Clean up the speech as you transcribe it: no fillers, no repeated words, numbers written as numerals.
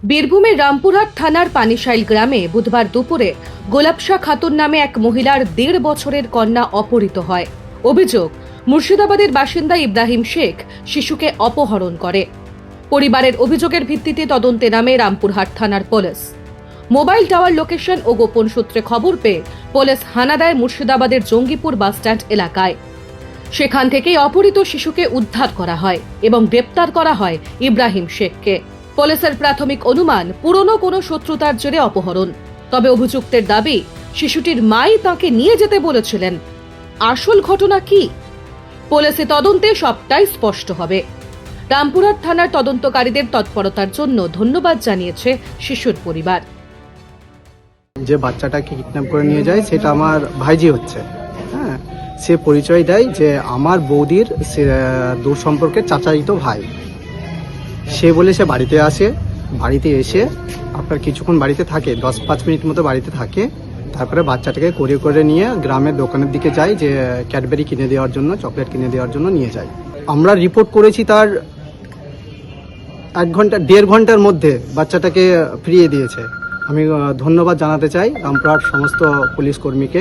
বীরভূমের রামপুরহাট থানার পানিশাইল গ্রামে বুধবার দুপুরে গোলাপশা খাতুন নামে এক মহিলার ১.৫ বছরের কন্যা অপহৃত হয়। অভিযোগ, মুর্শিদাবাদের বাসিন্দা ইব্রাহিম শেখ শিশুকে অপহরণ করে। পরিবারের অভিযোগের ভিত্তিতে তদন্তে নামে রামপুরহাট থানার পুলিশ। মোবাইল টাওয়ার লোকেশন ও গোপন সূত্রে খবর পেয়ে পুলিশ হানা দেয় মুর্শিদাবাদের জঙ্গিপুর বাসস্ট্যান্ড এলাকায়। সেখান থেকেই অপহৃত শিশুকে উদ্ধার করা হয় এবং গ্রেপ্তার করা হয় ইব্রাহিম শেখকে। পুলিশের প্রাথমিক অনুমান পুরনো কোনো শত্রুতার জেরে অপহরণ। তবে অভিযুক্তের দাবি, শিশুটির মাই তাকে নিয়ে যেতে বলেছিলেন। আসল ঘটনা কি? পুলিশের তদন্তে সবটাই স্পষ্ট হবে। রামপুরহাট থানার তদন্তকারীদের তৎপরতার জন্য ধন্যবাদ জানিয়েছে শিশুর পরিবার। যে বাচ্চাটাকে কিডন্যাপ করে নিয়ে যায় সেটা আমার ভাইজি হচ্ছে। হ্যাঁ, সে পরিচয় দেয় যে আমার বৌদির দূর সম্পর্কের চাচাতো ভাই। সে বলে সে বাড়িতে আসে, বাড়িতে এসে আপনার কিছুক্ষণ বাড়িতে থাকে, 10-5 মিনিট মতো বাড়িতে থাকে। তারপরে বাচ্চাটাকে করে করে নিয়ে গ্রামের দোকানের দিকে যায়, যে ক্যাডবেরি কিনে দেওয়ার জন্য, চকলেট কিনে দেওয়ার জন্য নিয়ে যায়। আমরা রিপোর্ট করেছি তার 1-1.5 ঘন্টার মধ্যে বাচ্চাটাকে ফিরিয়ে দিয়েছে। আমি ধন্যবাদ জানাতে চাই রামপুরহাট সমস্ত পুলিশ কর্মীকে।